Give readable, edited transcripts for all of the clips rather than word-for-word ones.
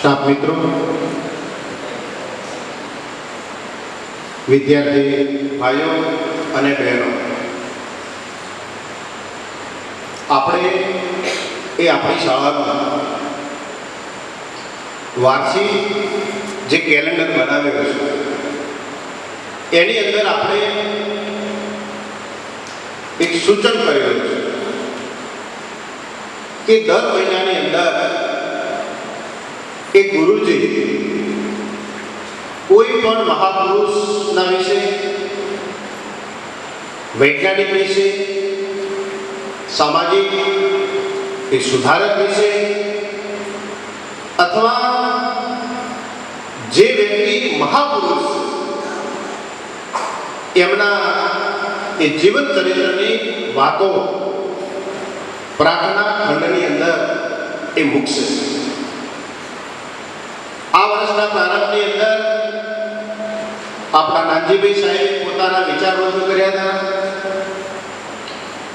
Staff મિત્રો, વિદ્યાર્થી ભાઈઓ અને બહેનો, આપણે આપણી શાળામાં વાર્ષિક જે કેલેન્ડર બનાવેલું છે એની અંદર આપણે એક સૂચન કરેલું છે કે દર મહિનાની અંદર એક ગુરુજી કોઈ પણ મહાપુરુષના વિશે, વૈજ્ઞાનિક વિશે, સામાજિક સુધારક વિશે અથવા જે વ્યક્તિ મહાપુરુષ એમના એ જીવન ચરિત્રની વાતો પ્રાર્થના ખંડની અંદર એ મૂકશે. આ વર્ષના પ્રારંભની અંદર આપણા નાનજીભાઈ સાહેબે પોતાના વિચાર રજૂ કર્યા હતા.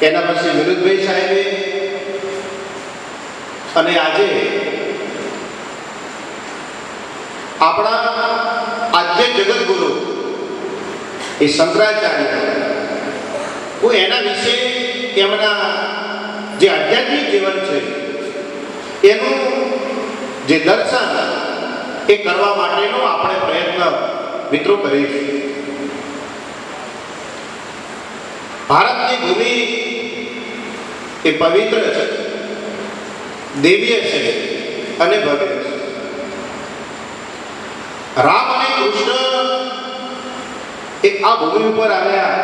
એના પછી વિનોદભાઈ સાહેબે, અને આજે આપણા આદ્ય જગતગુરુ એ શંકરાચાર્ય, હું એના વિશે એમના જે આધ્યાત્મિક જીવન છે એનું જે દર્શન એ કરવા માટેનો આપણે પ્રયત્ન મિત્રો કરીશું. ભારતની ભૂમિ એ પવિત્ર છે, દેવીય છે અને ભવ્ય છે. રામ અને કૃષ્ણ એ આ ભૂમિ ઉપર આવ્યા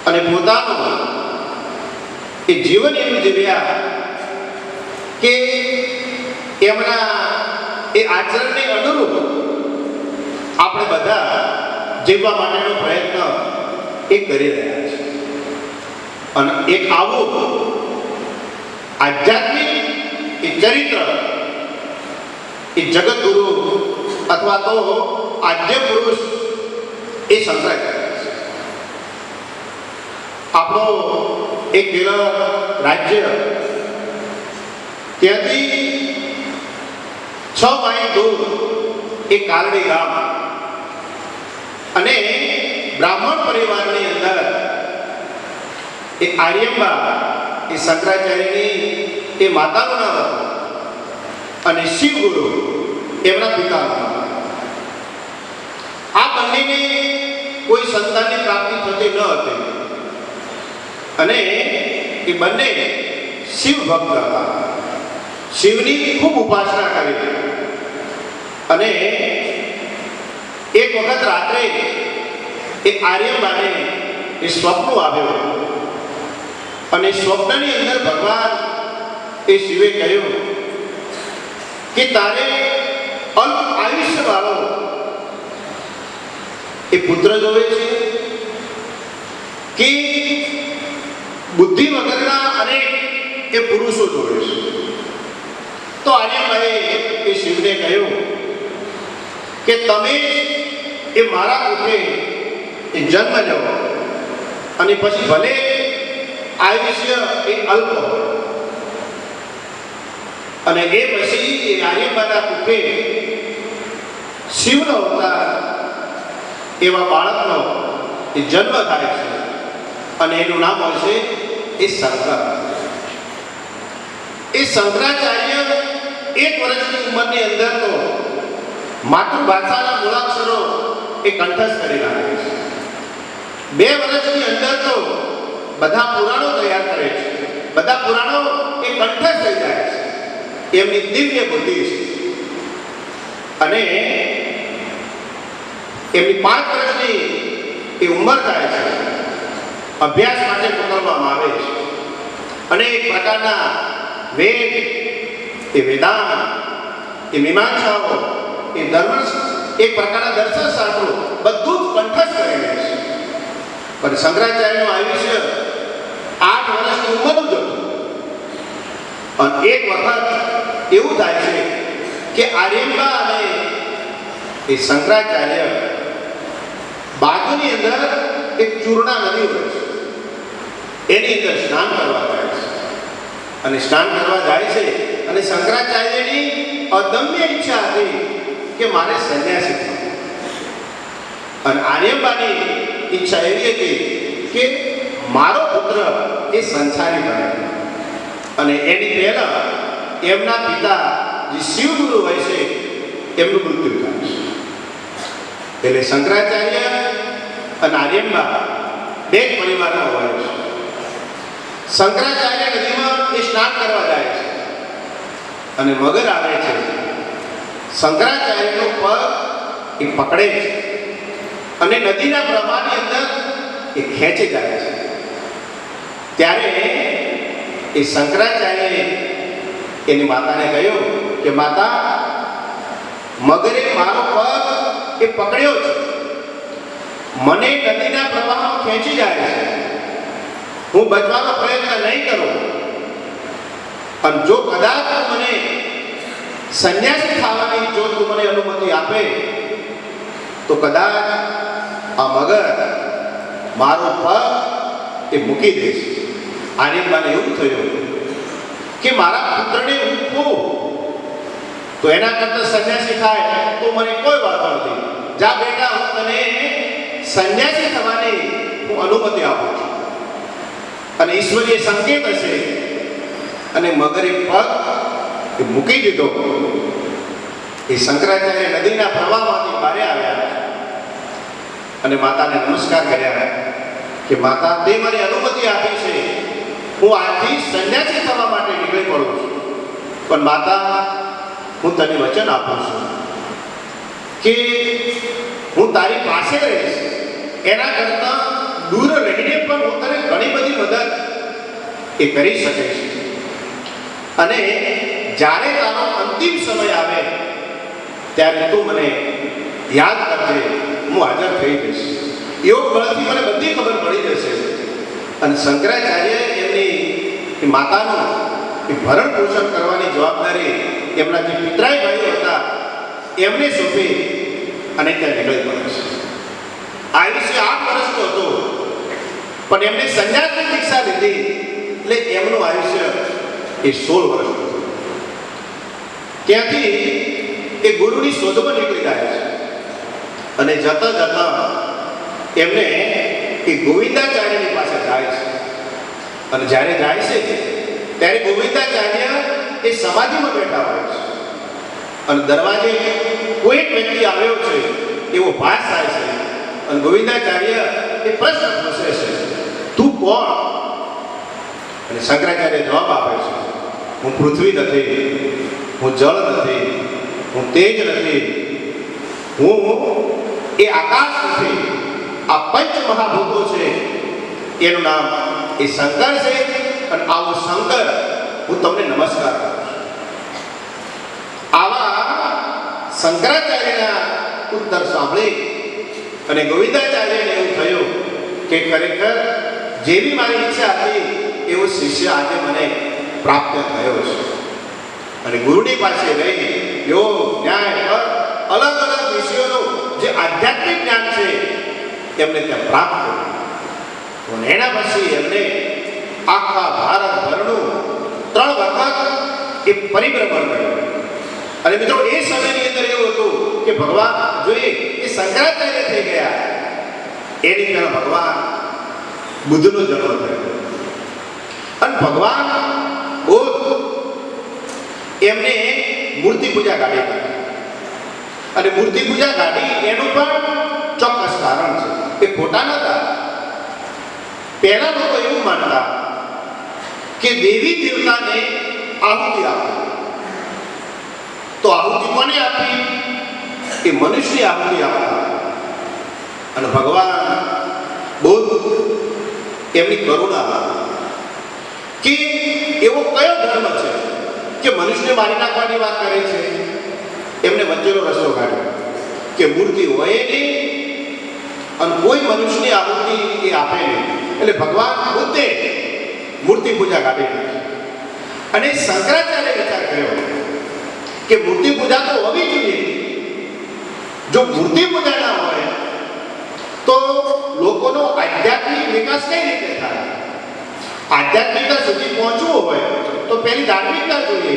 અને પોતાનું એ જીવન એવું જીવ્યા કે એમના એ આચરણને અનુરૂપ આપણે બધા જીવવા માટેનો પ્રયત્ન એ કરી રહ્યા છે. અને એક આવું આધ્યાત્મિક એ ચરિત્ર એ જગતગુરુ અથવા તો આદ્ય પુરુષ એ શંકરાચાર્ય છે. આપણો એક કેરળ રાજ્ય, ત્યાંથી 6 માઇલ દૂર એક કાલડી ગામ, અને બ્રાહ્મણ પરિવારની અંદર એક આર્યંબા એ શંકરાચાર્યની એ માતાનું નામ હતું અને શિવગુરુ એમના પિતાનું નામ. આ બંનેને કોઈ સંતાનની પ્રાપ્તિ થતી ન હતી અને એ બંને શિવ ભક્ત હતા. શિવની ખૂબ ઉપાસના કરી અને એક વખત રાત્રે એ આર્યબાને એ સ્વપ્ન આવ્યો અને સ્વપ્નની અંદર ભગવાન એ શિવે કહ્યું કે તારે અલ્પ આયુષ્ય વાળો એ પુત્ર જોવે છે કે બુદ્ધિ વગરના અનેક એ પુરુષો જોવે છે? તો આર્યભાઈએ એ શિવને કહ્યું કે તમે એ મારા પુત્રે એ જન્મ લો અને પછી ભલે આયુષ્ય એ અલ્પ હોય, અને એ પછી એ આર્યભાઈના પુત્રે શિવનો અવતાર એવા બાળકનો એ જન્મ થાય છે અને એનું નામ હોય છે એ શંકર. એ શંકરાચાર્ય 1 વર્ષની ઉંમરની અંદર તો માતૃભાષાના મૂળાક્ષરો એ કંઠસ્થ કરી નાખે છે. 2 વર્ષની અંદર તો બધા પુરાણો તૈયાર કરે છે, બધા પુરાણો એ કંઠસ્થ થઈ જાય છે. એમની દિવ્ય બુદ્ધિ છે. અને એમની 5 વર્ષની એ ઉંમર થાય છે, અભ્યાસ માટે મોકલવામાં આવે છે અને એક પ્રકારના વેદ, એ વેદાંત, એ મીમાંસાઓ, એ ધર્મ, એક પ્રકારના દર્શન શાસ્ત્રો બધું જ કંઠસ્થ કરી લે છે. પણ શંકરાચાર્યનું આયુષ્ય 8 વર્ષની ઉંમરનું જ હતું. અને એક વખત એવું થાય છે કે આર્યંબા અને એ શંકરાચાર્ય બાજુની અંદર એક ચૂર્ણા નદી હોય છે, એની અંદર સ્નાન કરવા જાય છે. અને સ્નાન કરવા જાય છે અને શંકરાચાર્યની અદમ્ય ઈચ્છા હતી કે મારે સંન્યાસી થવું. અને આર્યબાની ઈચ્છા એવી હતી કે મારો પુત્ર એ સંસારી બને. અને એની પહેલા એમના પિતા જે શિવગુરુ હોય છે એમનું મૃત્યુ થાય છે. એટલે શંકરાચાર્ય અને આર્યબા બે જ પરિવારના હોય છે. શંકરાચાર્ય નદીમાં એ સ્નાન કરવા જાય છે અને મગર આવે છે. શંકરાચાર્યનો પગ એ પકડે છે અને નદીના પ્રવાહની અંદર એ ખેંચી જાય છે. ત્યારે એ શંકરાચાર્યએ એની માતાને કહ્યું કે માતા, મગરે મારો પગ એ પકડ્યો છે, મને નદીના પ્રવાહમાં ખેંચી જાય છે, હું બચવાનો પ્રયત્ન નહીં કરું. અને જો કદાચ મને સંન્યાસી થવાની જો તું મને અનુમતિ આપે તો કદાચ આ મગર મારો પગ એ મૂકી દેશે. આર્યબાને એવું થયું કે મારા પુત્રને હું ખોઉં તો એના કરતા સંન્યાસી થાય તો મને કોઈ વાંધો નથી. જા બેટા, હું તને સંન્યાસી થવાની હું અનુમતિ આપું છું. અને ઈશ્વરીય સંકેત હશે. અને મગરે પગ એ મૂકી દીધો. એ શંકરાચાર્ય નદીના પ્રવાહમાંથી બહાર આવ્યા અને માતાને નમસ્કાર કર્યા કે માતા, તે મને અનુમતિ આપી છે, હું આજથી સંન્યાસી થવા માટે નીકળી પડું છું. પણ માતા, હું તને વચન આપું છું કે હું તારી પાસે રહીશ. એના કરતાં દૂર રહીને પણ હું તને ઘણી બધી મદદ એ કરી શકીશ. અને જ્યારે તારો અંતિમ સમય આવે ત્યારે તું મને યાદ કરજે, હું હાજર થઈ જઈશ. યોગ બળથી મને બધી ખબર પડી જશે. અને શંકરાચાર્ય એમની માતાનું ભરણ પોષણ કરવાની જવાબદારી એમના જે પિતરાઈ ભાઈઓ હતા એમને સોંપી અને ત્યાં નીકળી પડે છે. આયુષ્ય 8 વર્ષનું હતું, પણ એમને સંન્યાસની દીક્ષા લીધી એટલે એમનું આયુષ્ય એ 16 વર્ષનું હતું. ત્યાંથી એ ગુરુની શોધમાં નીકળી ગયા છે. અને જતા જતા એમને એ ગોવિંદાચાર્યની પાસે જાય છે. અને જ્યારે જાય છે ત્યારે ગોવિંદાચાર્ય એ સમાધિમાં બેઠા હોય છે. અને દરવાજે કોઈ એક વ્યક્તિ આવ્યો છે એવો ભાસ થાય છે. અને ગોવિંદાચાર્ય એ પ્રશ્ન પૂછે છે, તું કોણ? અને શંકરાચાર્ય જવાબ આપે છે, હું પૃથ્વી નથી, હું જળ નથી, હું તેજ નથી, હું એ આકાશ નથી, આ પંચ મહાભૂતો છે. એનું નામ એ શંકર છે. અને આવો શંકર હું તમને નમસ્કાર કરું છું. આવા શંકરાચાર્યના ઉત્તર સાંભળી અને ગોવિંદાચાર્યને એવું થયું કે ખરેખર જેવી મારી ઈચ્છા હતી એવો શિષ્ય આજે મને પ્રાપ્ત થયો છે. અને ગુરુની પાસે રહી યોગ, ન્યાય, અલગ અલગ વિષયોનું જે આધ્યાત્મિક જ્ઞાન છે એમને ત્યાં પ્રાપ્ત કર્યું. અને એના પછી એમને આખા ભારતભરનું 3 વખત એ પરિભ્રમણ કર્યું. અને મિત્રો, એ સમયની અંદર એવું હતું કે ભગવાન જોઈએ એ શંકરાચાર્ય થઈ ગયા એની પહેલા ભગવાન બુદ્ધનો જન્મ થયો. અને ભગવાન બુદ્ધ એમને મૂર્તિ પૂજા કાઢી હતી. અને મૂર્તિ પૂજા કાઢી એનું પણ ચોક્કસ કારણ છે. એ ખોટા નતા. પહેલા લોકો એવું માનતા કે દેવી દેવતાને આહુતિ આપી. તો આહુતિ કોને આપી? એ મનુષ્યની આહુતિ આપતા. અને ભગવાન બુદ્ધ એમની કરુણા કે એવો કયો ધર્મ છે કે મનુષ્યને મારી નાખવાની વાત કરે છે? એમને વચ્ચેનો રસ્તો કાઢ્યો કે મૂર્તિ હોય નહીં અને કોઈ મનુષ્યની આહુતિ એ આપે નહીં. એટલે ભગવાન બુદ્ધે મૂર્તિ પૂજા કાઢી નાખી. અને શંકરાચાર્ય વિચાર કર્યો કે મૂર્તિ પૂજા તો હોવી જોઈએ. જો મૂર્તિ પૂજા ના હોય તો લોકોનો આધ્યાત્મિક વિકાસ કઈ રીતે થાય? આધ્યાત્મિકતા સુધી પહોંચવું હોય તો પહેલી ધાર્મિકતા જોઈએ.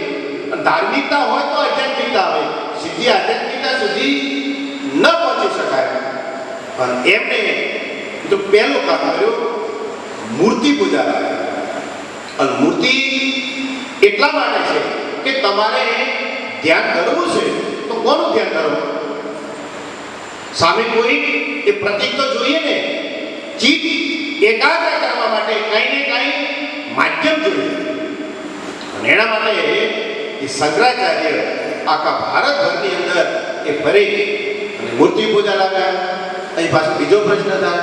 અને ધાર્મિકતા હોય તો આધ્યાત્મિક સુધી ન પહોંચી શકાય. પણ એમને તો પહેલું કામ કર્યું, મૂર્તિ પૂજા. અને મૂર્તિ એટલા માટે છે કે તમારે ધ્યાન કરવું છે તો કોનું ધ્યાન કરવું? સામે કોઈ એ પ્રતીક તો જોઈએ ને. ચિત્ત એકાગ્ર કરવા માટે કંઈ ને કંઈ માધ્યમ જોઈએ. અને એના માટે એ શંકરાચાર્ય આખા ભારતભરની અંદર એ ફરી અને મૂર્તિ પૂજા લાવ્યા. અહીં પાછો બીજો પ્રશ્ન થાય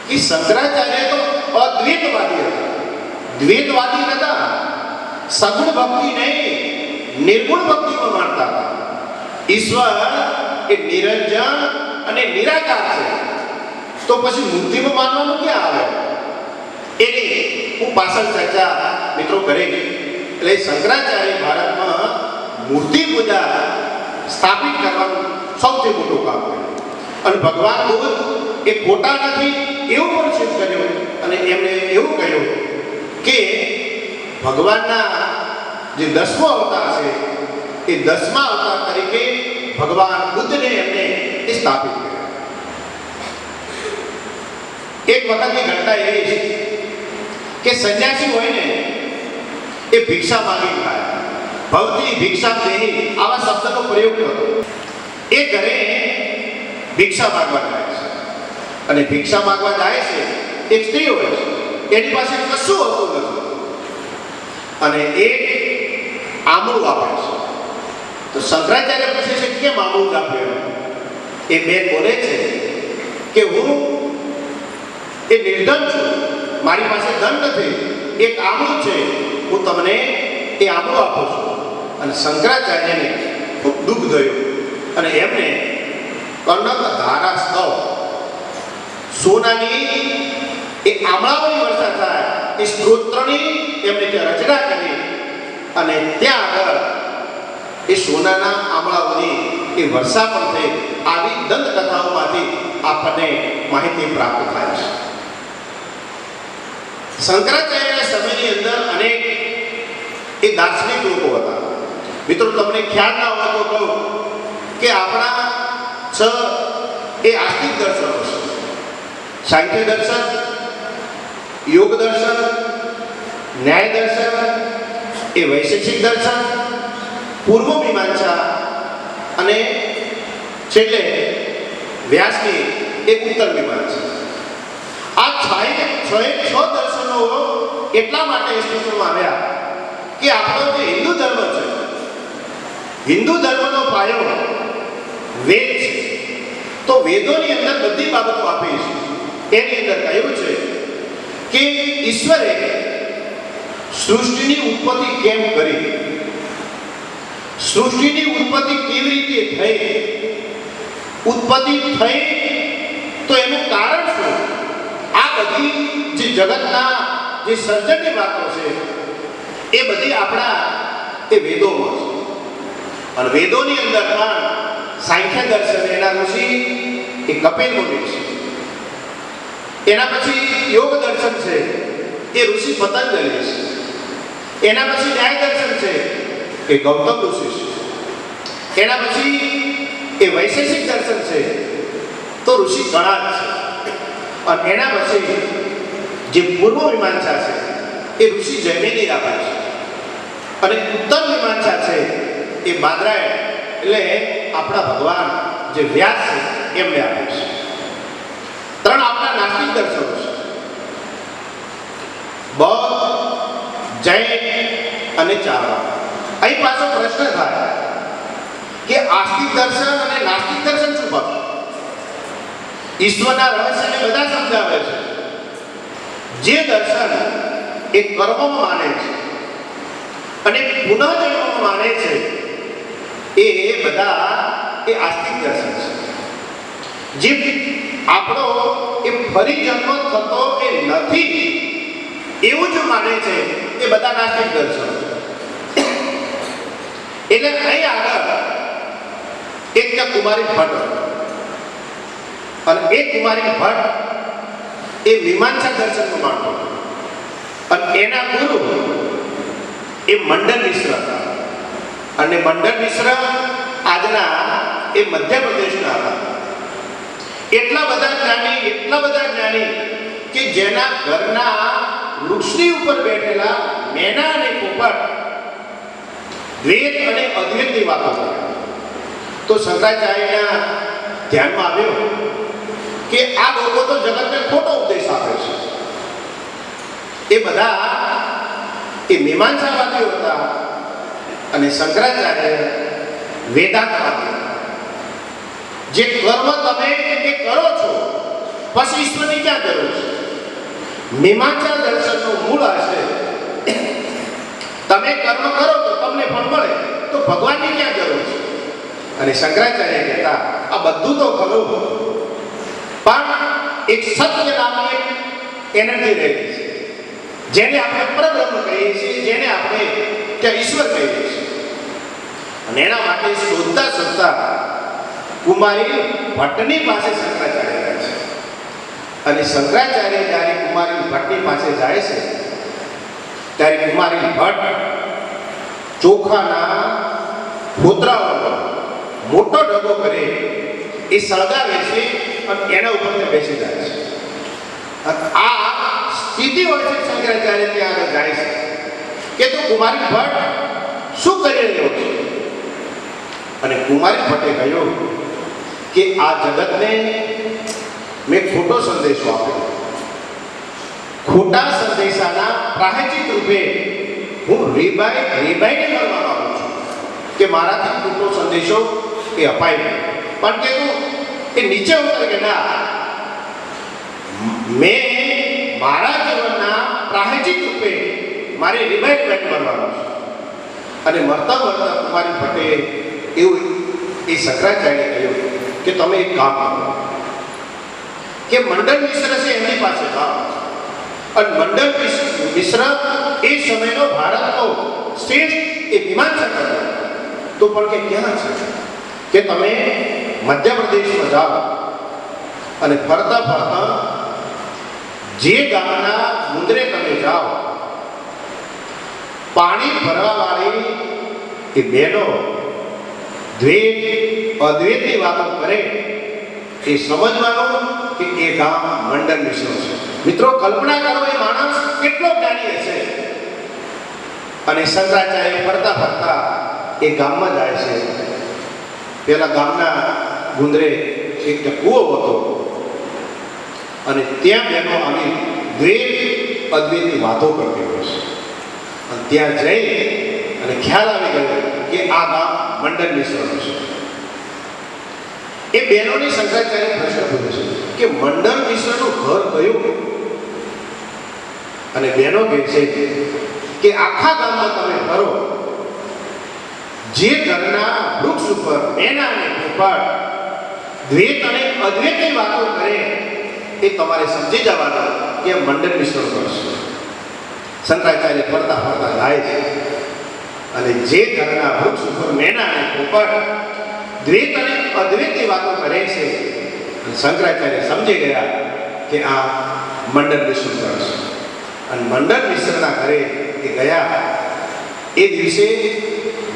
કે શંકરાચાર્ય તો અદ્વૈતવાદી હતા, દ્વૈતવાદી નતા. સગુણ ભક્તિ નહીં, નિર્ગુણ ભક્તિમાં માનતા હતા. ઈશ્વર એ નિરંજન અને નિરાકાર છે, તો પછી મૂર્તિમાં માનવાનું ક્યાં આવે? એની હું પાછળ ચર્ચા મિત્રો કરીશ. એટલે શંકરાચાર્ય ભારતમાં મૂર્તિ પૂજા સ્થાપિત કરવાનું સૌથી મોટું કામ કર્યું. અને ભગવાન બુદ્ધ એ ખોટા નથી એવું પણ સિદ્ધ કર્યું. અને એમણે એવું કહ્યું કે ભગવાનના જે 10મો અવતાર છે એ 10મા અવતાર તરીકે ભગવાન બુદ્ધને એમને સ્થાપિત કર્યા. એક વખતની ઘટના એવી છે કે સંન્યાસી હોય ને એ ભિક્ષા માંગી ખાય. ભવતી ભિક્ષા દેહી આવા શબ્દનો પ્રયોગ કરો. એ ઘરે ભિક્ષા માંગવા જાય છે. અને ભિક્ષા માંગવા જાય છે એક સ્ત્રી હોય છે, એની પાસે કશું હોતું નથી. અને એ આમળું આપે છે. તો શંકરાચાર્ય પૂછે છે કેમ આમળું આપ્યું? એ બેન બોલે છે કે હું એ નિર્ધન છું, મારી પાસે ધન નથી, એક આમળું છે, હું તમને એ આમળું આપું છું. અને શંકરાચાર્યને ખૂબ દુઃખ થયું અને એમને કનક ધારા સ્તવ સોનાની એ આમળાઓની વર્ષા થાય એ સ્ત્રોત્રની એમને ત્યાં રચના કરી. અને ત્યાં આગળ એ સોનાના આમળાઓની એ વર્ષા પણ થઈ. આવી દંતકથાઓમાંથી આપણને માહિતી પ્રાપ્ત થાય છે. શંકરાચાર્યના સમયની અંદર અનેક એ દાર્શનિક લોકો હતા. મિત્રો તમને ખ્યાલ ના હોય તો કહું કે આપણા 6 એ આસ્તિક દર્શનો છે. સાંખ્ય દર્શન, યોગ દર્શન, ન્યાય દર્શન, એ વૈશેષિક દર્શન, પૂર્વ મીમાંસા અને છેલ્લે વ્યાસની એક ઉત્તર મીમાંસા. આ 6 દર્શનો એટલા માટે અસ્તિત્વમાં આવ્યા કે આપણો જે હિન્દુ ધર્મ છે, હિન્દુ ધર્મનો પાયો વેદ છે. તો વેદોની અંદર બધી બાબતો આપી છે. એની અંદર કહ્યું છે કે ઈશ્વરે સૃષ્ટિની ઉત્પત્તિ કેમ કરી, સૃષ્ટિની ઉત્પત્તિ કેવી રીતે થઈ, ઉત્પત્તિ થઈ તો એનું કારણ શું, આ બધી જે જગતના જે સર્જનની વાતો છે એ બધી આપણા એ વેદોમાં છે. અને વેદોની અંદર પણ સાંખ્ય દર્શન એના ઋષિ એ કપિલ મુનિ છે. એના પછી યોગ દર્શન છે એ ઋષિ પતંજલિ છે. એના પછી ન્યાય દર્શન છે એ ગૌતમ ઋષિ છે. એના પછી એ વૈશેષિક દર્શન છે તો ઋષિ કણાદ છે. અને એના પછી જે પૂર્વ મીમાંસા છે એ ઋષિ જૈમિની આપે છે. અને ઉત્તર મીમાંસા છે એ બાદરાયણ એટલે આપણા ભગવાન જે વ્યાસ છે એમને આપે છે. 3 આપણા નાસ્તિક દર્શનો છે, બૌદ્ધ, જૈન અને ચારવાક. અહીં પાછો પ્રશ્ન થાય કે આસ્તિક દર્શન અને નાસ્તિક દર્શન શું પાછું? ઈશ્વરના રહસ્યને બધા સમજાવે છે. જે દર્શન એ કર્મમાં માને છે અને પુનઃજન્મમાં માને છે એ બધા એ આસ્તિક દર્શન છે. જે આપણો એ ફરી જન્મ થતો એ નથી એવું જો માને છે એ બધા નાસ્તિક દર્શન. એટલે અહીં આગળ એક કુમારી ભટ્ટ અને એક કુમારી ભટ્ટ એ મીમાંસા દર્શનમાં માનતો અને એના ગુરુ એ મંડન મિશ્ર હતા. અને મંડન મિશ્ર આજના એ મધ્યપ્રદેશના હતા. એટલા બધા જ્ઞાની કે જેના ઘરના વૃક્ષની ઉપર બેઠેલા મેના અને પોપટ દ્વૈત અને અદ્વૈતની વાતો કરે. તો શંકરાચાર્યના ધ્યાનમાં આવ્યો કે આ લોકો તો જગતને ખોટો ઉપદેશ આપે છે. એ બધા એ મીમાંસાવાદીઓ હતા અને શંકરાચાર્ય વેદાંતવાદી. જે કર્મ તમે એ કરો છો પછી ઈશ્વરની ક્યાં જરૂર છે? મીમાંસા દર્શનનું મૂળ આ છે. તમે કર્મ કરો તો તમને ફળ મળે, તો ભગવાનની ક્યાં જરૂર છે? અને શંકરાચાર્ય કહેતા આ બધું તો ખરું, પણ એક સત્ય નામની એનર્જી રહેલી છે, જેને આપણે પરબ્રહ્મ કહીએ છીએ, જેને આપણે ત્યાં ઈશ્વર કહીએ છીએ. અને એના માટે શોધતા કુમારી ભટ્ટની પાસે શંકરાચાર્ય રહે છે. અને શંકરાચાર્ય જ્યારે કુમારી ભટ્ટની પાસે જાય છે ત્યારે કુમારી ભટ્ટ ચોખાના ફોતરાઓનો મોટો ડબ્બો કરે એ સળગાવે છે અને એના ઉપર તે બેસી જાય છે. આ સ્થિતિ હોય છે શંકરાચાર્ય ત્યાં આગળ જાય છે કે તું કુમારી ભટ્ટ શું કરી રહ્યો છે? અને કુમારી ભટ્ટે કહ્યું કે આ જગતને મેં ખોટો સંદેશો આપ્યો. ખોટા સંદેશાના પ્રાયશ્ચિત રૂપે હું રીબાઈને મરવા માંગુ છું કે મારાથી ખોટો સંદેશો એ અપાય. પણ કે તું એ નીચે ઉતર કે ના, મેં મારા જીવનના પ્રાયશ્ચિત રૂપે મારે રીબાઈને મરવાનું છે. અને મરતા કુમારી ભટ્ટે એવું એ શંકરાચાર્ય કહ્યું કે તમે એક કામ કરો કે મંડળ મિશ્ર છે એમની પાસે જાઓ. અને મંડળ મિશ્ર એ સમયનો ભારતનો શ્રેષ્ઠ એ મીમાંસક હતો. તો પણ કે ક્યાં છે કે તમે મધ્યપ્રદેશમાં જાઓ અને ફરતા જે ગામના મુંદરે તમે જાઓ, પાણી ભરવાવાળી એ બહેનો દ્વૈત અદ્વૈતની વાતો કરે એ સમજવાનું કે એ ગામ મંડળ મિશ્ર છે. મિત્રો, કલ્પના કરો એ માણસ કેટલો જ્ઞાની હશે. અને શંકરાચાર્ય ફરતા એ ગામમાં જાય છે. પેલા ગામના ગુંદરે એક કૂવો હતો અને ત્યાં બહેનો આવી દ્વૈત અદ્વૈતની વાતો કરતી હોય છે. અને ત્યાં જઈ અને ખ્યાલ આવી ગયો કે આ ગામ મંડળ મિશ્રનું છે. એ બહેનોની શંકરાચાર્ય પ્રશ્ન પૂછે છે કે મંડળ મિશ્રનું ઘર કયું? અને બહેનો કહે છે કે આખા ગામમાં તમે ફરો, જે ઘરના વૃક્ષ ઉપર મેના અને પોપટ દ્વૈત અને અદ્વૈતની વાતો કરે એ તમારે સમજી જવાનું કે મંડળ મિશ્રણ કરશે. શંકરાચાર્ય ફરતા જાય છે અને જે ઘરના વૃક્ષ ઉપર મેના અને પોપટ દ્વૈત અને અદ્વૈતની વાતો કરે છે, શંકરાચાર્ય સમજી ગયા કે આ મંડળ મિશ્ર કરશે. અને મંડળ મિશ્રના ઘરે એ ગયા. એ દિવસે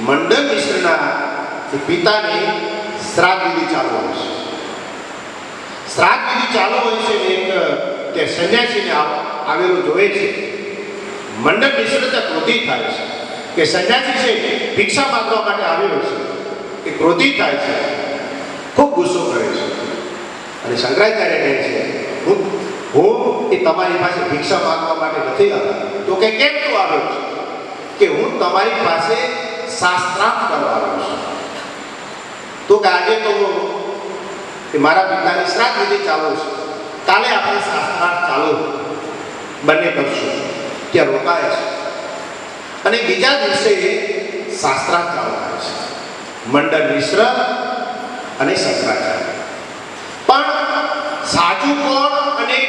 મંડળ મિશ્રના પિતાની શ્રાદ્ધ વિધિ ચાલુ હોય છે. શ્રાદ્ધ વિધિ ચાલુ હોય છે ને એક તે સંન્યાસીને આવેલું જોવે છે. મંડળ મિશ્ર તો ક્રોધિત થાય છે કે સંન્યાસી છે ભિક્ષા માંગવા માટે આવેલો છે. એ ક્રોધિત થાય છે, ખૂબ ગુસ્સો કરે છે. અને શંકરાચાર્ય કહે છે હું એ તમારી પાસે ભિક્ષા માંગવા માટે નથી આવ્યો. તો કે કેમ તું આવ્યો છે? કે હું તમારી પાસે શાસ્ત્રાર્થ કરવા આવ્યો છું. તો કે આજે તો મારા પિતાની શ્રાદ્ધ વિધિ ચાલુ છે, કાલે આપણે શાસ્ત્રાર્થ ચાલુ બંને કરશું. ત્યાં રોકાય છે અને બીજા દિવસે શાસ્ત્રાર્થ ચાલુ થાય છે. મંડળ મિશ્ર અને શંકરાચાર્ય. પણ સાચું કોણ અને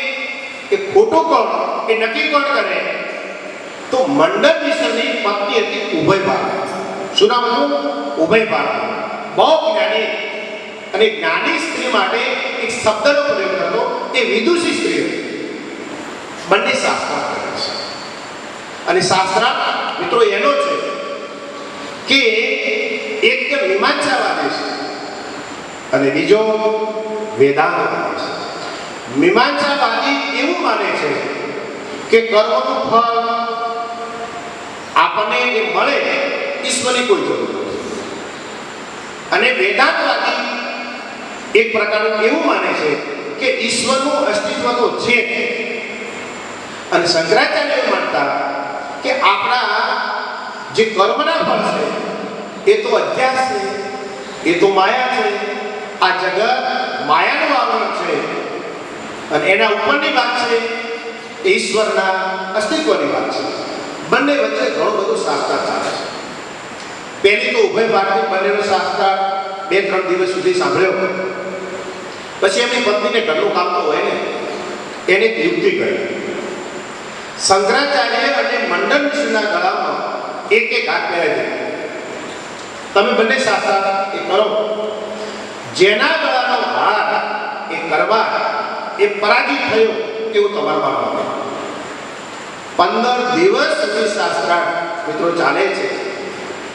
એ ખોટું કોણ એ નક્કી કોણ કરે? તો મંડળ મિશ્રની પત્ની હતી ઉભયપાલ. શું નામ હતું? ઉભયપાલ. બહુ જ્ઞાની અને જ્ઞાની સ્ત્રી માટે એક શબ્દનો પ્રયોગ થતો, એ વિદુષી સ્ત્રી હતી. બંને શાસ્ત્રાર્થ કરે છે. અને શાસ્ત્રાર્થ મિત્રો એનો છે કે એક મીમાંસાવાદી છે અને બીજો વેદાંતવાદી છે. મીમાંસાવાદી એવું માને છે કે કર્મનું ફળ આપણને એ મળે, ઈશ્વરની કોઈ જરૂર નથી. અને વેદાંતવાદી એક પ્રકારનું એવું માને છે કે ઈશ્વરનું અસ્તિત્વ તો છે. અને શંકરાચાર્ય એવું માનતા કે આપણા જે કર્મના ફળ છે એ તો અધ્યાસ છે, એ તો માયા છે. આ જગત માયાનું આવરણ છે અને એના ઉપરની વાત છે એ ઈશ્વરના અસ્તિત્વની વાત છે. બંને વચ્ચે ઘણું બધું શાસ્ત્ર ચાલે છે. પહેલી તો ઉભય ભારતી બંનેનો શાસ્ત્ર 2-3 દિવસ સુધી સાંભળ્યો. પછી એમની પત્નીને ઘરનું કામ તો હોય ને, એને એક યુક્તિ કરી. શંકરાચાર્ય અને મંડન મિશ્રના ગળામાં એક હાથ પહેરાવી દીધો. તમે બંને શાસ્ત્ર એ કરો. જેના ગળાનો હાર એ કરવા એ પરાજિત થયો એવું તમારા માનવાનું. 15 દિવસ સુધી શાસ્ત્ર મિત્રો ચાલે છે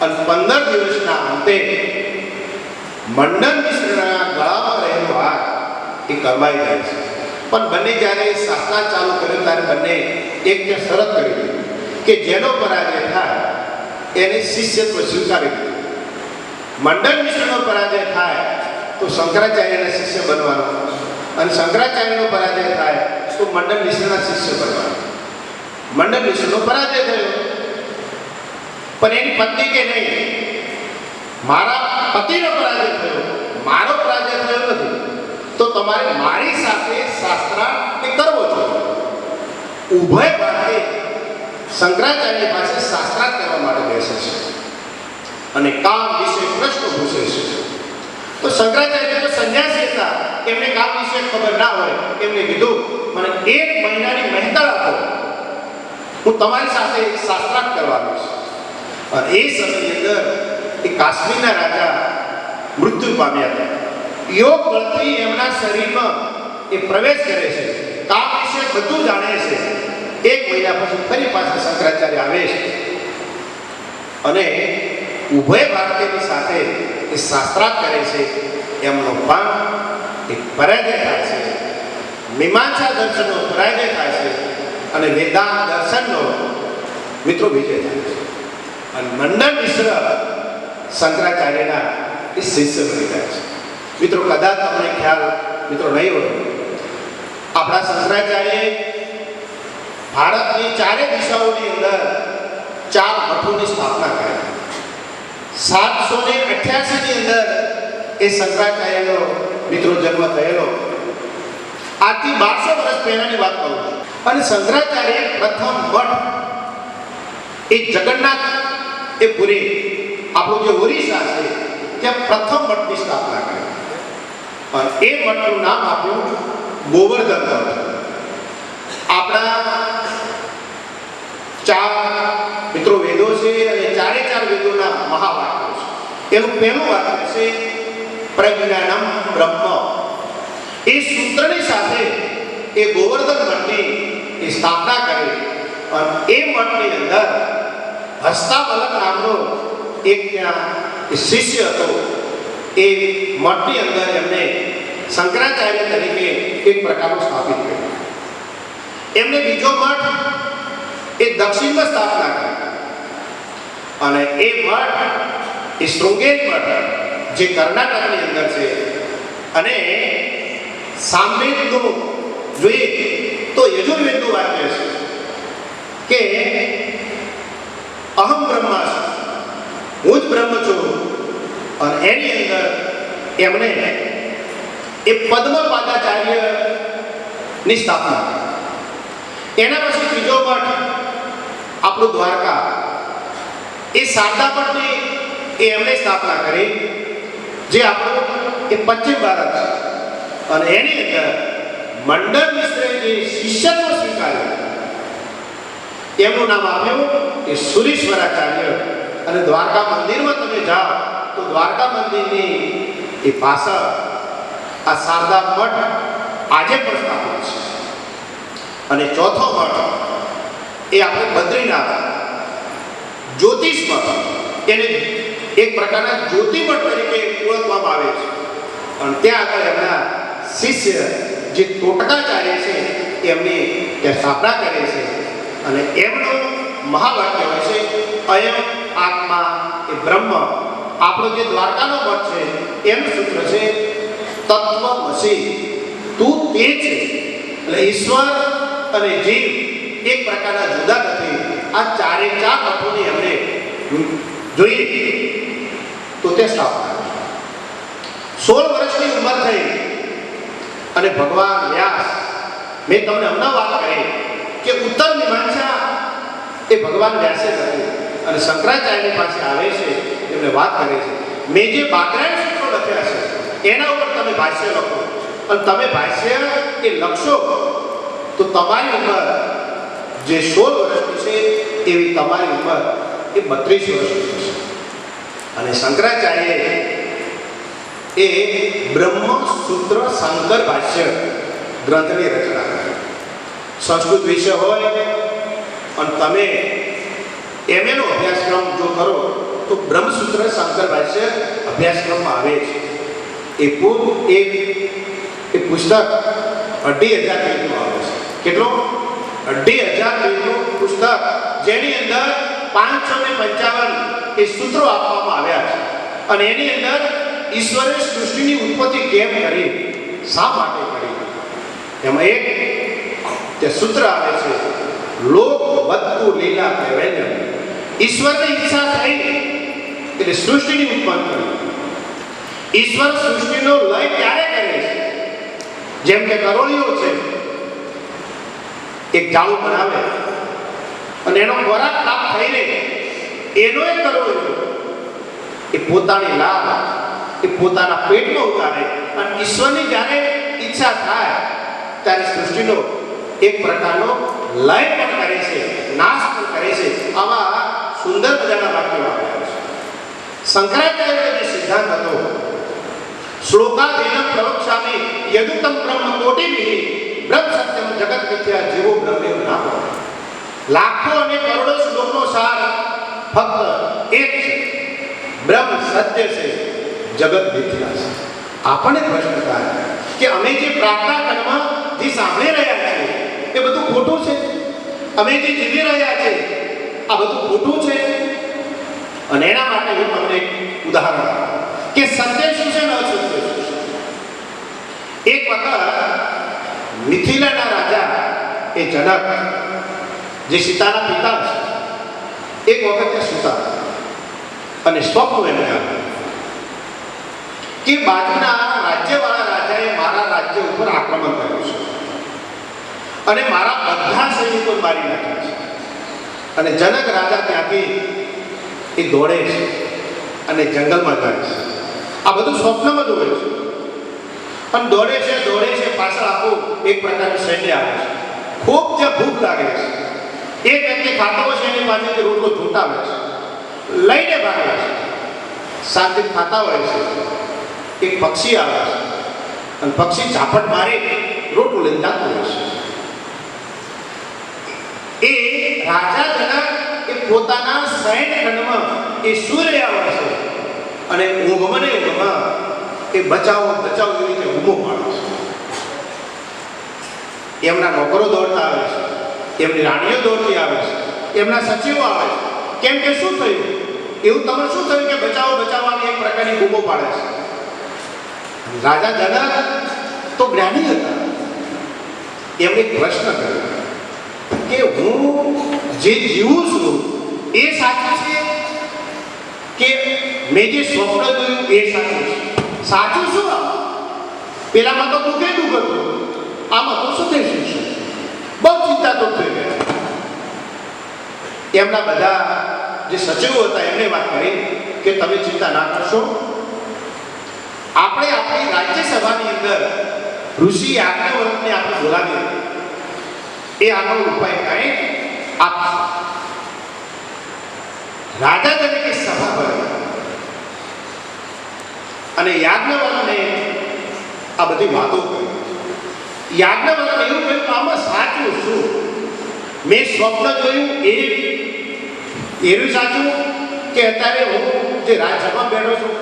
અને 15 દિવસના અંતે મંડન મિશ્રના ગળામાં રહેલો હાર એ કરવાઈ જાય છે. પણ બંને જ્યારે શાસ્ત્ર ચાલુ કર્યું ત્યારે બંને એક શરત કરી દીધી કે જેનો પરાજય થાય એને શિષ્યત્વ સ્વીકારી દીધું. મંડન મિશ્રનો પરાજય થાય તો શંકરાચાર્યના શિષ્ય બનવાનું અને શંકરાચાર્યનો પરાજય થાય તો મંડન મિશ્રના શિષ્ય બનવાનું. મંડન મિશ્રનો પરાજય થયો પણ એની પત્ની કે નહીં, મારા પતિનો પરાજય થયો, મારો પરાજય થયો નથી, તો તમારે મારી સાથે શાસ્ત્ર એ કરવો જોઈએ. ઉભય ભારતી શંકરાચાર્ય પાસે શાસ્ત્ર કરવા માટે બેસે છે અને કામ વિશે પ્રશ્ન પૂછે છે. તો શંકરાચાર્ય તો સંન્યાસી હતા, એમને કામ વિશે ખબર ના હોય. એમને કીધું મને 1 મહિનાની મહેનત આપો, હું તમારી સાથે શાસ્ત્રાર્થ કરવાનો છું. અને એ સમયની અંદર એ કાશ્મીરના રાજા મૃત્યુ પામ્યા હતા. યોગ બળથી એમના શરીરમાં એ પ્રવેશ કરે છે, કામ વિશે બધું જાણે છે. 1 મહિના પછી ફરી પાછા શંકરાચાર્ય આવે છે અને ઉભય ભારતીની સાથે એ શાસ્ત્રાર્થ કરે છે. એમનો પણ એ પરાજય થાય છે. મીમાંસા દર્શનનો પરાજય થાય છે અને વેદાંત દર્શનનો મિત્રો વિજય થાય છે. અને મંડન મિશ્ર શંકરાચાર્યના એ શિષ્ય બની જાય છે. મિત્રો કદાચ તમને ખ્યાલ મિત્રો નહીં હોય, આપણા શંકરાચાર્ય ભારતની 4 દિશાઓની અંદર 4 મઠોની સ્થાપના કરી. 788 ની અંદર એ શંકરાચાર્યનો મિત્રો જન્મ થયેલો. આજથી 1200 વર્ષ પહેલાની વાત કરું છું. અને શંકરાચાર્ય પ્રથમ મઠ એ જગન્નાથ એ પુરી, આપણું જે ઓરિસ્સા છે ત્યાં પ્રથમ મઠની સ્થાપના કરી. અને એ મઠનું નામ આપ્યું ગોવર્ધન મઠ. આપણા 4 મિત્રો વેદો છે અને 4 વેદોના મહાવાક્યો છે. એનું પહેલું વાક્ય છે પ્રજ્ઞાનમ બ્રહ્મ. એ સૂત્રની સાથે એ ગોવર્ધન મઠની એ સ્થાપના કરી. અને એ મઠની અંદર હસ્તાવલક નામનો એક ત્યાં શિષ્ય હતો. એ મઠની અંદર એમને શંકરાચાર્ય તરીકે એક પ્રકારનું સ્થાપિત કર્યું. એમને બીજો મઠ એ દક્ષિણમાં સ્થાપના કરી અને એ મઠ એ શૃંગેરી મઠ જે કર્ણાટકની અંદર છે. અને સામવેદનું જોઈએ તો યજુર્વેદનું વાક્ય છે કે અહમ બ્રહ્માસ્મિ, હું જ બ્રહ્મ છું. અને એની અંદર એમણે એ પદ્મપાદાચાર્યની સ્થાપના કરી. એના પછી ત્રીજો મઠ આપણું દ્વારકા, એ શારદા મઠની એ એમણે સ્થાપના કરી જે આપણું એ પશ્ચિમ ભારત છે. અને એની અંદર મંડન મિશ્રે જે શિષ્યત્વ સ્વીકાર્યું એમનું નામ આપ્યું એ સુરીશ્વરાચાર્ય. અને દ્વારકા મંદિરમાં તમે જાઓ તો દ્વારકા મંદિરની એ પાછળ આ શારદા મઠ આજે પણ સ્થાપિત છે. અને ચોથો મઠ એ આપણે બદ્રીનાથ જ્યોતિષ મઠ, એને એક પ્રકારના જ્યોતિમઠ તરીકે ઓળખવામાં આવે છે. અને ત્યાં આગળ એમના શિષ્ય જે ટોટકાચાર્ય છે એમની ત્યાં સ્થાપના કરે છે. અને એમનું મહાવાક્ય હોય છે અયમ આત્મા એ બ્રહ્મ. આપણો જે દ્વારકાનો મઠ છે એનું સૂત્ર છે તત્વમસી, તું તે છે. એટલે ઈશ્વર અને જીવ એક પ્રકારના જુદા નથી. આ ચારે ચાર મઠોની એમને જોઈએ તો તે સ્થાપના 16 વર્ષની ઉંમર થઈ અને ભગવાન વ્યાસ, મેં તમને હમણાં વાત કરી કે ઉત્તર મીમાંસા એ ભગવાન વ્યાસે કરી અને શંકરાચાર્યની પાસે આવે છે, એમને વાત કરે છે મેં જે 52 સૂત્રો લખ્યા છે એના ઉપર તમે ભાષ્ય લખો. અને તમે ભાષ્ય એ લખશો તો તમારી ઉંમર જે 16 વર્ષની છે એવી તમારી ઉંમર એ 32 વર્ષની છે. અને શંકરાચાર્ય એ બ્રહ્મસૂત્ર શંકર ભાષ્ય ગ્રંથની રચના કરી. સંસ્કૃત વિષય હોય અને તમે એમએનો અભ્યાસક્રમ જો કરો તો બ્રહ્મસૂત્ર શંકર ભાષ્ય અભ્યાસક્રમમાં આવે છે. એ પુસ્તક 2,500 પેજનું આવે છે. કેટલો? 2,500 પેજનું પુસ્તક, જેની અંદર 555 એ સૂત્રો આપવામાં આવ્યા છે. અને એની અંદર ઈશ્વરે સૃષ્ટિની ઉત્પત્તિ કેમ કરી, શા માટે કરી, એમાં એક તે સૂત્ર આવે છે લોક વત્તુ લીલા કહેવાય. ઈશ્વરની ઈચ્છા થઈ એટલે સૃષ્ટિની ઉત્પન્ન કરી. ઈશ્વર સૃષ્ટિનો લય ક્યારે કરે છે? જેમ કે કરોળીઓ છે, એક જાળું બનાવે અને એનો ખોરાક પ્રાપ્ત થઈને એનો એક કરોળીઓ એ પોતાની લાભ એ પોતાના પેટમાં ઉતારે. અને ઈશ્વરની જ્યારે ઈચ્છા થાય ત્યારે સૃષ્ટિનો એક પ્રકારનો લય પણ કરે છે, નાશ પણ કરે છે. આવા સુંદર મજાના વાક્યો આપ્યા છે. શંકરાચાર્યનો જે સિદ્ધાંત હતો શ્લોકાધીન પ્રવક્ષ્યામિ યદુતમ બ્રહ્મ કોટિભિઃ બ્રહ્મ સત્યમ જગત મિથ્યા જીવો બ્રહ્મેવ નામ. લાખો અને કરોડો શ્લોકનો સાર ફક્ત એક છે, બ્રહ્મ સત્ય છે, જગત મિથ્યા છે. આપણને પ્રશ્ન થાય કે અમે જે પ્રાર્થના કર્મ જે સાંભળી રહ્યા છીએ એ બધું ખોટું છે? અમે જે જીવી રહ્યા છીએ આ બધું ખોટું છે? અને એના માટે હું તમને એક ઉદાહરણ આપું કે સત્ય શું છે ને અસત્ય શું છે. એક વખત મિથિલાના રાજા એ જનક, જે સીતાના પિતા છે, એક વખત એ સૂતા અને સ્વપ્ન એમને આવ્યું કે બાજુના રાજ્યવાળા રાજાએ મારા રાજ્ય ઉપર આક્રમણ કર્યું છે અને મારા બધા સૈનિકો મારી નાખ્યા છે. અને જનક રાજા ત્યાંથી એ દોડે છે અને જંગલમાં જાય છે. આ બધું સ્વપ્નમાં જોવે છે અને દોડે છે પાછળ આખું એક પ્રકારનું સૈન્ય આવે છે. ખૂબ ત્યાં ભૂખ લાગે છે. એક વ્યક્તિ ખાતો હોય છે, એની પાસેથી રોટલો ઝૂંટાવે છે, લઈને ભાગે છે. શાંતિ ખાતા હોય છે. એક પક્ષી આવે છે અને પક્ષી ઝાપટ મારી રોટલું લઈને જતું હોય છે. એ રાજા જનક એ પોતાના શયનખંડમાં એ સૂર્ય આવે છે અને ઊંઘમાં એ બચાવો એવી રીતે ઊભો પાડે છે. એમના નોકરો દોડતા આવે છે, એમની રાણીઓ દોડતી આવે છે, એમના સચિવો આવે છે. કેમ કે શું થયું? એવું તમે શું થયું કે બચાવવાની એક પ્રકારની બૂમો પાડે છે? રાજા જનક તો જ્ઞાની હતા. એમને પ્રશ્ન કર્યો કે હું જે જીવું છું એ સાચું છે કે મેં જે સ્વપ્ન જોયું એ સાચું છે? સાચું શું? પેલામાં તો દુઃખ હતું, આમાં તો શું થઈ શું છે? બહુ ચિંતા તો થઈ ગયા. એમના બધા જે સચિવો હતા એમને વાત કરી કે તમે ચિંતા ના કરશો, આપણે આપણી રાજ્યસભાની અંદર ઋષિ યાજ્ઞવલ્ક્યને આપણે બોલાવીએ, એ આનો ઉપાય કાંઈ આપશે. રાજા તરીકે સભા ભરી અને યાજ્ઞવલ્ક્યને આ બધી વાતો કરી. યાજ્ઞવલ્ક્ય એવું કહ્યું કે આમાં સાચું શું? મેં સ્વપ્ન જોયું એનું સાચું કે અત્યારે હું જે જે રાજસભામાં બેઠો છું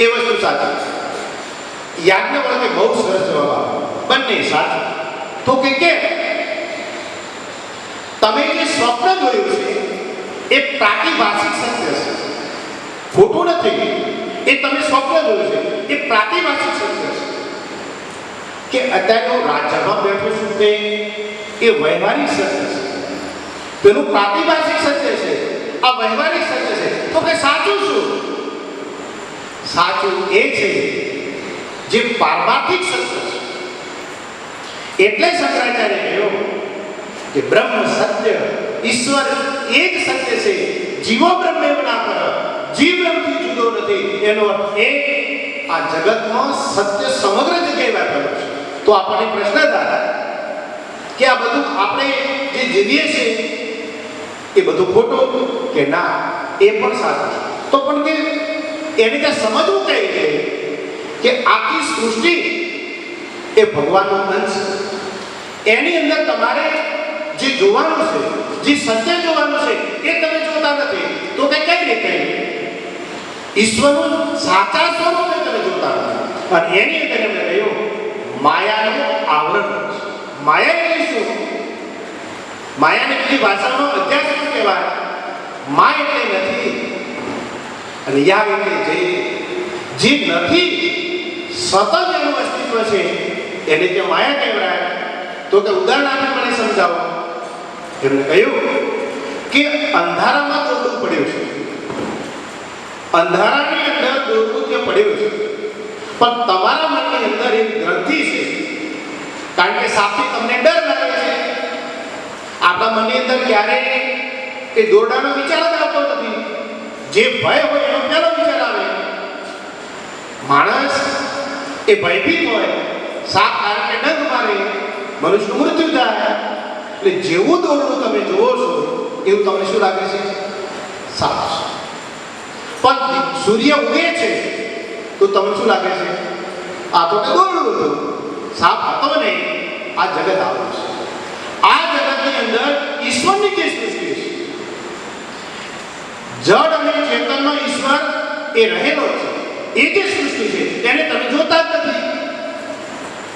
એ વસ્તુ સાચી છે. યાજ્ઞવલ્કે બહુ સરસ જવાબ આપ્યો, બંને સાચું. તો કે કેમ? તમે જે સ્વપ્ન જોયું છે એ પ્રાતિભાષિક સત્ય છે, ખોટું નથી. એ તમે સ્વપ્ન જોયું છે એ પ્રાતિભાષિક સત્ય છે. કે અત્યારે હું રાજ્યમાં બેઠો છું તે એ વ્યવહારિક સત્ય છે, પેલું પ્રાતિભાષિક સત્ય છે, આ વ્યવહારિક સત્ય છે. તો કે સાચું શું? સાચું એ છે જે પારમાર્થિક સત્ય છે. એટલે શંકરાચાર્ય કહ્યું કે બ્રહ્મ સત્ય, ઈશ્વર એક સત્ય છે. જીવો બ્રહ્મેવ ના પર, જીવ બ્રહ્મથી જુદો નથી. એનો અર્થ એ આ જગતમાં સત્ય સમગ્ર જગ્યાએ વ્યાપેલું છે. તો આપણને પ્રશ્ન થાય કે આ બધું આપણે જે જીવીએ છીએ એ બધું ખોટું કે ના? એ પણ સાચું. તો પણ કે એને ત્યાં સમજવું કઈ રીતે કે આખી સૃષ્ટિ એ ભગવાનનો અંશ છે. એની અંદર તમારે જે જોવાનું છે, જે સત્ય જોવાનું છે એ તમે જોતા નથી. તો કે કઈ રીતે? ઈશ્વરનું સાચા સ્વરૂપને તમે જોતા નથી. અને એની અંદર એમને કહ્યું માયાનું આવરણ છે. માયા એટલે શું? માયાને બીજી ભાષામાં અધ્યાસ શું કહેવાય? મા એટલે નથી અને યા એટલે જે નથી, સતત એનું અસ્તિત્વ છે એને જે માયા કહેવાય. તો કે ઉદાહરણ આપી મને સમજાવો. એમને કહ્યું કે અંધારામાં દોરડું પડ્યું છે, અંધારાની અંદર દોરડું જે પડ્યું છે, પણ તમારા મનની અંદર એક ગ્રંથિ છે. કારણ કે સાપથી તમને ડર લાગે છે. આપણા મનની અંદર ક્યારેય એ દોરડાનો વિચાર જ આવતો નથી. જે ભય હોય એનો પહેલો વિચાર આવે. માણસ એ ભયભીત હોય, સાપ કારણ કે ડંખ મારે, મનુષ્યનું મૃત્યુ થાય. એટલે જેવું દોરડું તમે જોવો છો એવું તમને શું લાગે છે? સાપ છે. પણ સૂર્ય ઉગે છે તો તમને શું લાગે છે? આ તો કે દોરડું હતું, સાપ હતો નહીં. આ જગત આવું છે. આ જગતની અંદર ઈશ્વરની જે સૃષ્ટિ છે, જડ અને ચેતનમાં ઈશ્વર એ રહેલો છે. એ જે સૃષ્ટિ છે એને તમે જોતા જ નથી.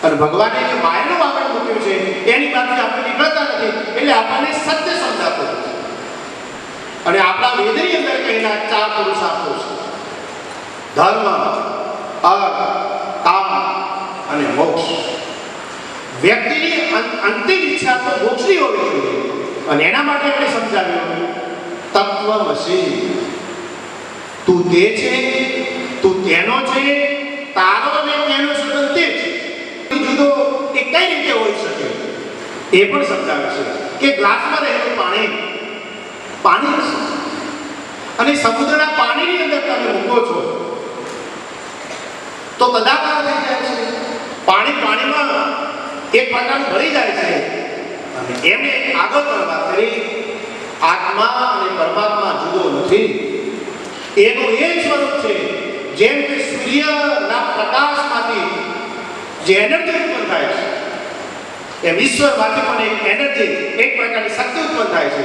અને ભગવાને જે માયાનું આવરણ મૂક્યું છે એની બહાર આપણે નીકળતા નથી. એટલે આપણને સત્ય સમજાતું નથી. અને આપણા વેદની અંદર કહેલા 4 પુરુષાર્થો છે: ધર્મ, અર્થ, કામ અને મોક્ષ. વ્યક્તિની અંતિમ ઈચ્છા તો મોક્ષની હોવી જોઈએ. અને એના માટે આપણે સમજાવ્યું તત્વમસી. તું તે છે, તું તેનો છે, તારો અને તેનો સંબંધ તે છે. જુદો એ કઈ રીતે હોઈ શકે એ પણ સમજાવે છે. કે ગ્લાસમાં રહેલું પાણી પાણી છે, અને સમુદ્રના પાણીની અંદર તમે મૂકો છો તો કદાકાર થઈ જાય છે. પાણીમાં એક પ્રકારનું ભળી જાય છે. અને એમને આગળ પર વાત કરી આત્મા અને પરમાત્મા જુદો નથી. એનું એ સ્વરૂપ છે જેમ કે સૂર્યના પ્રકાશમાંથી જે એનર્જી ઉત્પન્ન થાય છે એમ ઈશ્વરમાંથી પણ એક એનર્જી, એક પ્રકારની શક્તિ ઉત્પન્ન થાય છે.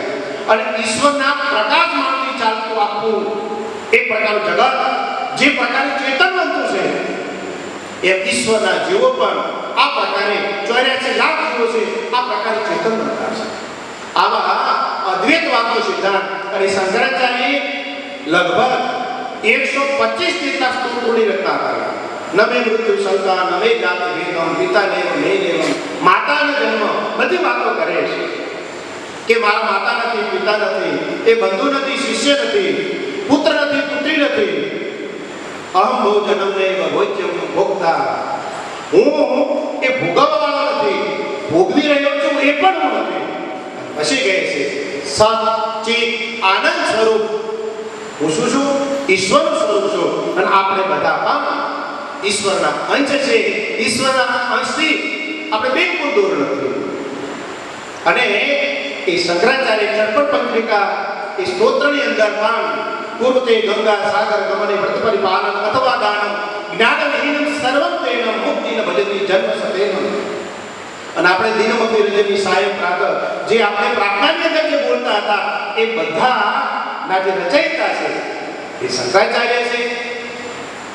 અને ઈશ્વરના પ્રકાશમાંથી ચાલતું આખું એક પ્રકારનું જગત જે પ્રકારે ચેતન બનતું છે એમ ઈશ્વરના જીવો પણ આ પ્રકારે 84 લાખ જીવો છે આ પ્રકારે ચેતન બનતા છે. આવા અદ્વૈતવાદનો સિદ્ધાંત અને શંકરાચાર્યએ લગભગ 125 જેટલા સ્તોત્રોની રચના કરી. નમે મૃત્યુ શંકા, નમે જાતિ ભેદમ, પિતા નેમ મે નેમ, માતાનો જન્મ, બધી વાતો કરે છે કે મારા માતા નથી, પિતા નથી, એ બંધુ નથી, શિષ્ય નથી, પુત્ર નથી, પુત્રી નથી. અહમ ભો જન્મ નૈવ ભોજ્યમ ભોગતા. હું એ ભોગવવાવાળો નથી, ભોગવી રહ્યો છું એ પણ હું નથી. પછી કહે છે સત ચિત આનંદ સ્વરૂપ. હું શું છું? ઈશ્વરનું સ્વરૂપ છું. અને આપણે બધા પણ ઈશ્વરના અંશ છે. ઈશ્વરના અંશથી આપણે બિલકુલ દૂર નથી. અને એ શંકરાચાર્ય ચર્પણ પંત્રિકા એ સ્તોત્રની અંદર પણ પૂર્વતે ગંગા સાગર ગમને વ્રત પરિપાલન અથવા દાનમ જ્ઞાનવિહીનમ સર્વમ તેન મુક્તિન ભજતી જન્મ સતેન. અને આપણે દિનમતી રજની સાયમ પ્રાતઃ જે આપણે પ્રાર્થનાની અંદર જે બોલતા હતા એ બધા ના જે રચયિતા છે એ શંકરાચાર્ય છે.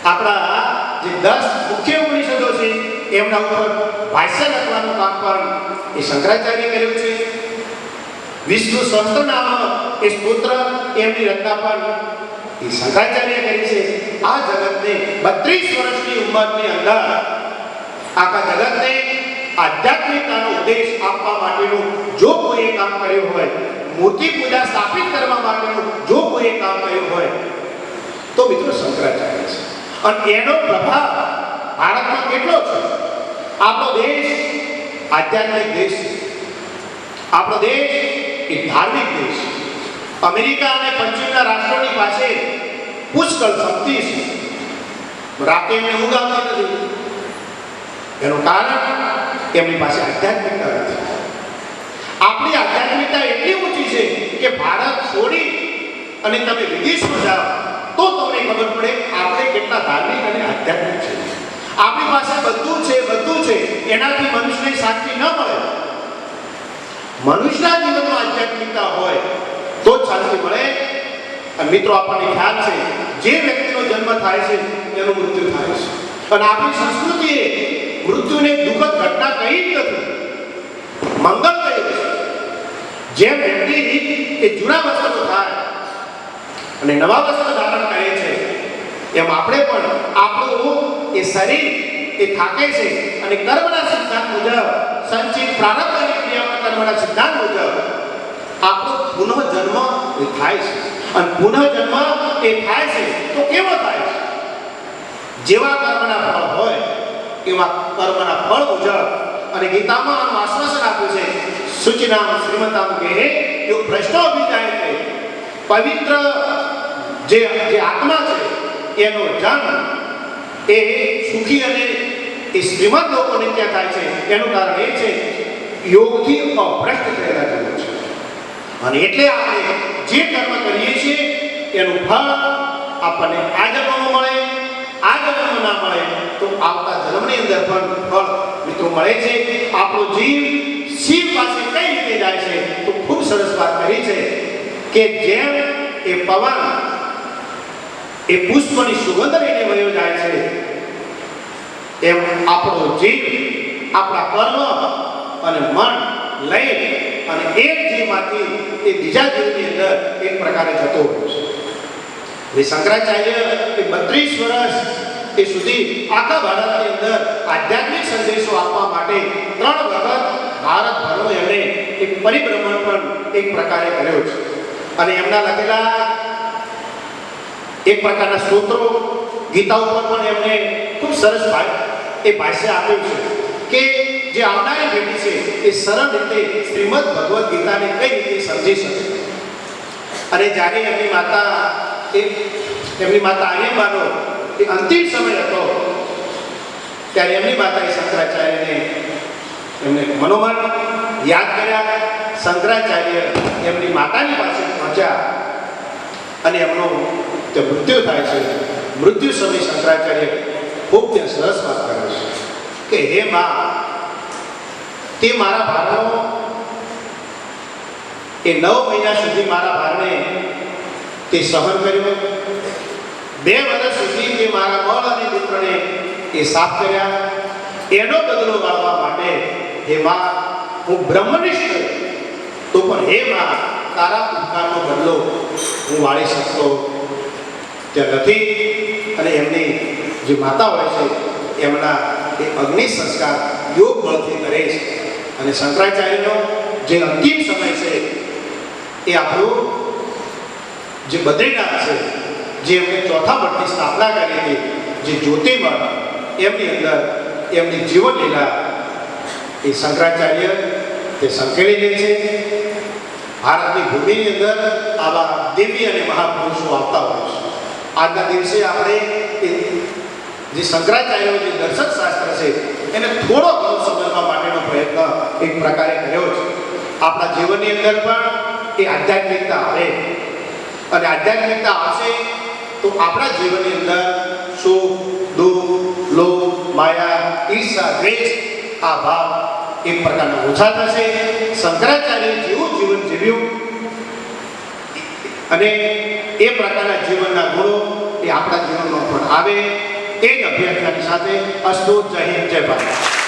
આપણા જે 10 મુખ્ય ઉપનિષદો છે એમના ઉપર ભાષ્ય લખવાનું કામ પણ એ શંકરાચાર્ય કર્યું છે. વિષ્ણુ સહસ્ત્રનામ એ સ્તોત્ર એમની રચના પણ એ શંકરાચાર્ય કરી છે. આ જગતને 32 વર્ષની ઉંમરની અંદર આખા જગતને આધ્યાત્મિકતાનો ઉપદેશ આપવા માટેનું જો કોઈ કામ કર્યું હોય, મૂર્તિ પૂજા સ્થાપિત કરવા માટેનું જો કોઈ કામ કર્યું હોય તો મિત્રો શંકરાચાર્ય છે. અને એનો પ્રભાવ ભારતમાં કેટલો છે? આપણો દેશ આધ્યાત્મિક દેશ છે. આપણો દેશ એ ધાર્મિક દેશ. અમેરિકા અને પશ્ચિમના રાષ્ટ્રોની પાસે પુષ્કળ શક્તિ છે. રાતે એમને ઊંઘ આવતી નથી. એનું કારણ એમની પાસે આધ્યાત્મિકતા નથી. આપણી આધ્યાત્મિકતા એટલી ઊંચી છે કે ભારત છોડી અને તમે વિદેશમાં જાઓ તો તમને ખબર પડે આપણે કેટલા ધાર્મિક અને આધ્યાત્મિક છે. આપણી પાસે બધું છે, એનાથી મનુષ્યને શાંતિ ન મળે. મનુષ્યના જીવનમાં આધ્યાત્મિકતા હોય તો જ શાંતિ મળે. અને મિત્રો, આપણને ખ્યાલ છે જે વ્યક્તિનો જન્મ થાય છે એનું મૃત્યુ થાય છે. અને આપણી સંસ્કૃતિએ મૃત્યુને દુઃખદ ઘટના કહી જ નથી, મંગળ કહ્યું છે. જે વ્યક્તિ એ જૂના વસ્ત્રો થાય અને નવા વસ્ત્ર ધારણ કરે છે, એમ આપણે પણ આપણું એ શરીર એ થાકે છે અને કર્મના સિદ્ધાંત મુજબ સંચિત પ્રારબ્ધ અને ક્રિયામાં કર્મના સિદ્ધાંત મુજબ આપણો પુનઃજન્મ એ થાય છે. અને પુનઃજન્મ એ થાય છે તો કેવો થાય છે? જેવા કર્મના ફળ હોય એવા કર્મના ફળ મુજબ. અને ગીતામાં આનું આશ્વાસન આપ્યું છે, શુચિનામ શ્રીમતામ ગેહે યો ભ્રષ્ટો અભિજાય છે. પવિત્ર જે આત્મા છે એનો જન્મ એ સુખી અને એ શ્રીમંત લોકોને ક્યાં થાય છે? એનું કારણ એ છે યોગથી અભ્રષ્ટ થયેલા જીવો છે. અને એટલે આપણે જે કર્મ કરીએ છીએ એનું ફળ આપણને આ જન્મમાં મળે, આ જન્મમાં ના મળે તો આવતા જન્મની અંદર પણ ફળ મિત્રો મળે છે. આપણો જીવ શિવ પાસે કઈ રીતે જાય છે? તો ખૂબ સરસ વાત કરી છે કે જેમ એ પવન એ પુષ્પની સુગંધ લઈને વયો જાય છે, એમ આપણો જીવ આપણા કર્મ અને મન લઈ અને એક જીવમાંથી એ બીજા જીવની અંદર એક પ્રકારે જતો હોય છે. એ શંકરાચાર્ય એ 32 વર્ષ એ સુધી આખા ભારતની અંદર આધ્યાત્મિક સંદેશો આપવા માટે 3 વખત ભારતભરનું એમણે એક પરિભ્રમણ પણ એક પ્રકારે કર્યો છે. અને એમના લખેલા એક પ્રકારના સ્તોત્રો ગીતા ઉપર પણ એમણે ખૂબ સરસ એ ભાષ્ય આપ્યું છે કે જે આવનારી પેઢી છે એ સરળ રીતે શ્રીમદ ભગવદ્ ગીતાને કઈ રીતે સમજી શકે. અને જ્યારે એમની માતા આર્યમાનો એ અંતિમ સમય હતો ત્યારે એમની માતાએ શંકરાચાર્યને એમને મનોમન યાદ કર્યા. શંકરાચાર્ય એમની માતાની પાસે પહોંચ્યા અને એમનું તે મૃત્યુ થાય છે. મૃત્યુ સમય શંકરાચાર્ય ખૂબ ત્યાં સરસ વાત કરે છે કે હે મા, તે મારા ભારનો એ 9 મહિના સુધી મારા ભારને તે સહન કર્યું. 2 વર્ષ સુધી તે મારા મળ અને મૂત્રને એ સાફ કર્યા. એનો બદલો વાળવા માટે હે મા, હું બ્રહ્મનિષ્ઠ તો પણ હે મા, તારા ઉપકારનો બદલો હું વાળી શકતો ત્યાં નથી. અને એમની જે માતા હોય છે એમના એ અગ્નિ સંસ્કાર યોગ બળથી કરે છે. અને શંકરાચાર્યનો જે અંતિમ સમય છે એ આપણું જે બદ્રીનાથ છે, જે એમણે ચોથા મઠની સ્થાપના કરી હતી, જે જ્યોતિર્મઠ, એમની અંદર એમની જીવન લીલા એ શંકરાચાર્ય તે સંકેલી લે છે. ભારતની ભૂમિની અંદર આવા દેવી અને મહાપુરુષો આવતા હોય છે. આજના દિવસે આપણે જે શંકરાચાર્યનો જે દર્શન શાસ્ત્ર છે એને થોડો ઘણો સમજવા માટેનો પ્રયત્ન એક પ્રકારે કર્યો છે. આપણા જીવનની અંદર પણ એ આધ્યાત્મિકતા આવે અને આધ્યાત્મિકતા આવશે તો આપણા જીવનની અંદર સુખ, દુઃખ, લોભ, માયા, ઈર્ષા, દ્વેષ આ ભાવ એક પ્રકારના ઓછા થશે. શંકરાચાર્ય જેવું જીવન જીવ્યું અને એ પ્રકારના જીવનના ગુણો એ આપણા જીવનમાં પણ આવે એ જ અભ્યર્થનાની સાથે અસ્તુ જય હિન્દ જય ભારત.